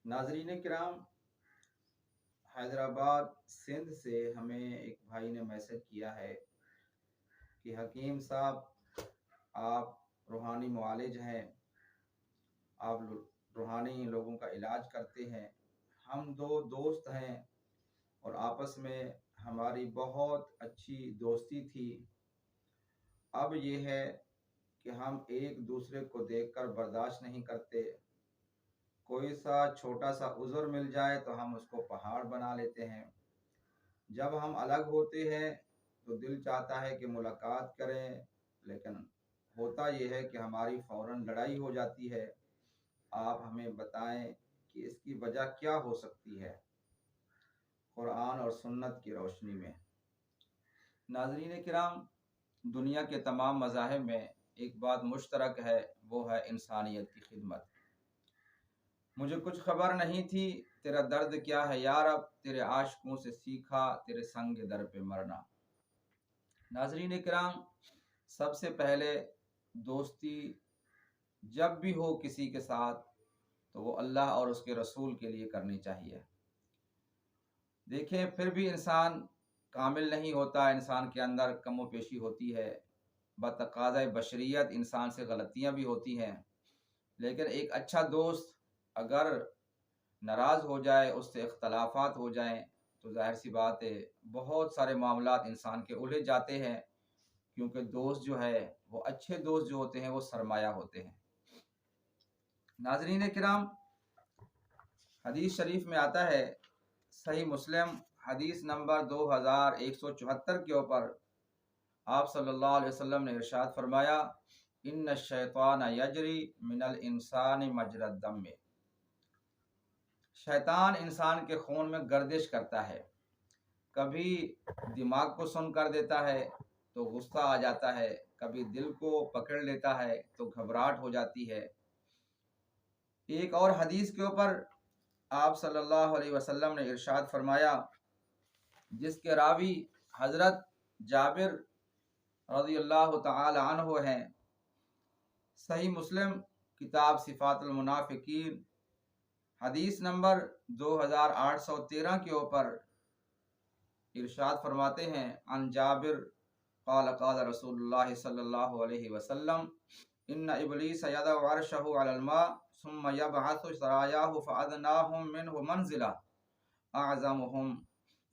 ناظرین کرام، حیدرآباد سندھ سے ہمیں ایک بھائی نے میسج کیا ہے کہ حکیم صاحب، آپ روحانی معالج ہیں، آپ روحانی لوگوں کا علاج کرتے ہیں۔ ہم دو دوست ہیں اور آپس میں ہماری بہت اچھی دوستی تھی۔ اب یہ ہے کہ ہم ایک دوسرے کو دیکھ کر برداشت نہیں کرتے۔ کوئی سا چھوٹا سا عذر مل جائے تو ہم اس کو پہاڑ بنا لیتے ہیں۔ جب ہم الگ ہوتے ہیں تو دل چاہتا ہے کہ ملاقات کریں، لیکن ہوتا یہ ہے کہ ہماری فوراً لڑائی ہو جاتی ہے۔ آپ ہمیں بتائیں کہ اس کی وجہ کیا ہو سکتی ہے قرآن اور سنت کی روشنی میں۔ ناظرین کرام، دنیا کے تمام مذاہب میں ایک بات مشترک ہے، وہ ہے انسانیت کی خدمت۔ مجھے کچھ خبر نہیں تھی تیرا درد کیا ہے یا رب، تیرے عاشقوں سے سیکھا تیرے سنگ در پہ مرنا۔ ناظرین کرام، سب سے پہلے دوستی جب بھی ہو کسی کے ساتھ تو وہ اللہ اور اس کے رسول کے لیے کرنی چاہیے۔ دیکھیں، پھر بھی انسان کامل نہیں ہوتا، انسان کے اندر کم و بیشی ہوتی ہے، بتقاضۂ بشریت انسان سے غلطیاں بھی ہوتی ہیں، لیکن ایک اچھا دوست اگر ناراض ہو جائے، اس سے اختلافات ہو جائیں تو ظاہر سی بات ہے بہت سارے معاملات انسان کے الجھ جاتے ہیں، کیونکہ دوست جو ہے وہ اچھے دوست جو ہوتے ہیں وہ سرمایہ ہوتے ہیں۔ ناظرین کرام، حدیث شریف میں آتا ہے، صحیح مسلم حدیث نمبر 2174 کے اوپر آپ صلی اللہ علیہ وسلم نے ارشاد فرمایا، ان الشیطان یجری من الانسان مجری الدم میں، شیطان انسان کے خون میں گردش کرتا ہے، کبھی دماغ کو سن کر دیتا ہے تو غصہ آ جاتا ہے، کبھی دل کو پکڑ لیتا ہے تو گھبراہٹ ہو جاتی ہے۔ ایک اور حدیث کے اوپر آپ صلی اللہ علیہ وسلم نے ارشاد فرمایا، جس کے راوی حضرت جابر رضی اللہ تعالی عنہ ہیں، صحیح مسلم کتاب صفات المنافقین حدیث نمبر 2813 کے اوپر ارشاد فرماتے ہیں، عن جابر قال قال رسول اللہ صلی اللہ علیہ وسلم، ان ابلیس یضع عرشہ علی الماء ثم یبعث سرایاہ فادناہم منہ منزلہ اعظمہم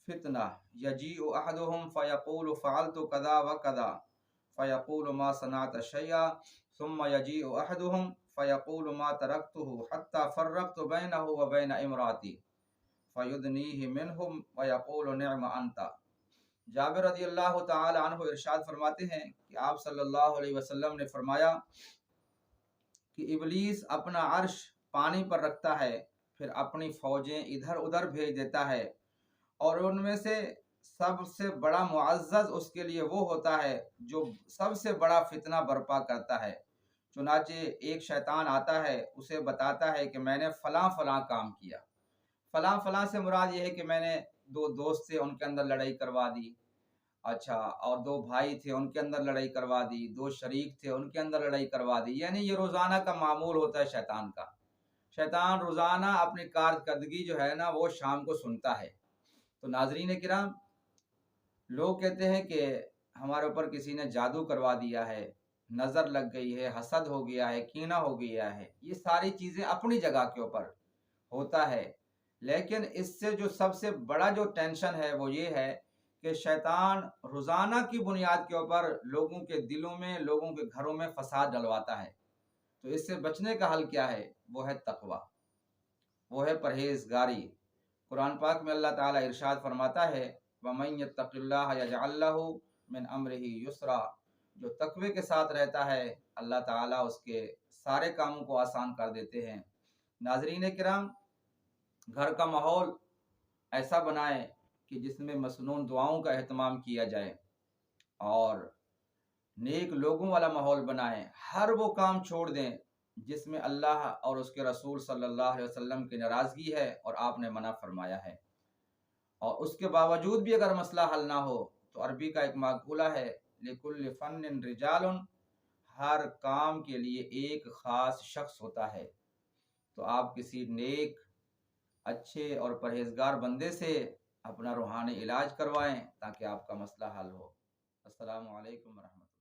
فتنہ یجیء احدہم فیقول فعلت کذا وکذا فیقول ما صنعت شیئا ثم یجیء احدہم فیقول ما ترکتہ حتی فرقت بینہ وبین امراتی فیدنیہ منہم ویقول نعم انت۔ جابر رضی اللہ تعالی عنہ ارشاد فرماتے ہیں کہ آپ صلی اللہ علیہ وسلم نے فرمایا کہ ابلیس اپنا عرش پانی پر رکھتا ہے، پھر اپنی فوجیں ادھر ادھر بھیج دیتا ہے، اور ان میں سے سب سے بڑا معزز اس کے لیے وہ ہوتا ہے جو سب سے بڑا فتنہ برپا کرتا ہے۔ چنانچہ ایک شیطان آتا ہے، اسے بتاتا ہے کہ میں نے فلاں فلاں کام کیا، فلاں فلاں سے مراد یہ ہے کہ میں نے دو دوست تھے ان کے اندر لڑائی کروا دی، اچھا، اور دو بھائی تھے ان کے اندر لڑائی کروا دی، دو شریک تھے ان کے اندر لڑائی کروا دی۔ یعنی یہ روزانہ کا معمول ہوتا ہے شیطان کا۔ شیطان روزانہ اپنی کارکردگی جو ہے نا وہ شام کو سنتا ہے۔ تو ناظرین کرام، لوگ کہتے ہیں کہ ہمارے اوپر کسی نے جادو کروا دیا ہے، نظر لگ گئی ہے، حسد ہو گیا ہے، کینہ ہو گیا ہے۔ یہ ساری چیزیں اپنی جگہ کے اوپر ہوتا ہے، لیکن اس سے جو سب سے بڑا جو ٹینشن ہے وہ یہ ہے کہ شیطان روزانہ کی بنیاد کے اوپر لوگوں کے دلوں میں، لوگوں کے گھروں میں فساد ڈلواتا ہے۔ تو اس سے بچنے کا حل کیا ہے؟ وہ ہے تقوی، وہ ہے پرہیزگاری۔ قرآن پاک میں اللہ تعالیٰ ارشاد فرماتا ہے، وَمَن يَتَّقِ اللَّهَ يَجْعَل لَّهُ مِنْ أَمْرِهِ يُسْرًا، جو تقوی کے ساتھ رہتا ہے اللہ تعالیٰ اس کے سارے کاموں کو آسان کر دیتے ہیں۔ ناظرین کرام، گھر کا ماحول ایسا بنائیں کہ جس میں مسنون دعاؤں کا اہتمام کیا جائے، اور نیک لوگوں والا ماحول بنائیں۔ ہر وہ کام چھوڑ دیں جس میں اللہ اور اس کے رسول صلی اللہ علیہ وسلم کی ناراضگی ہے اور آپ نے منع فرمایا ہے، اور اس کے باوجود بھی اگر مسئلہ حل نہ ہو تو عربی کا ایک مقولہ ہے، لِكُلِّ فَنٍ رِجَالٌ، ہر کام کے لیے ایک خاص شخص ہوتا ہے۔ تو آپ کسی نیک اچھے اور پرہیزگار بندے سے اپنا روحانی علاج کروائیں تاکہ آپ کا مسئلہ حل ہو۔ السلام علیکم ورحمۃ اللہ۔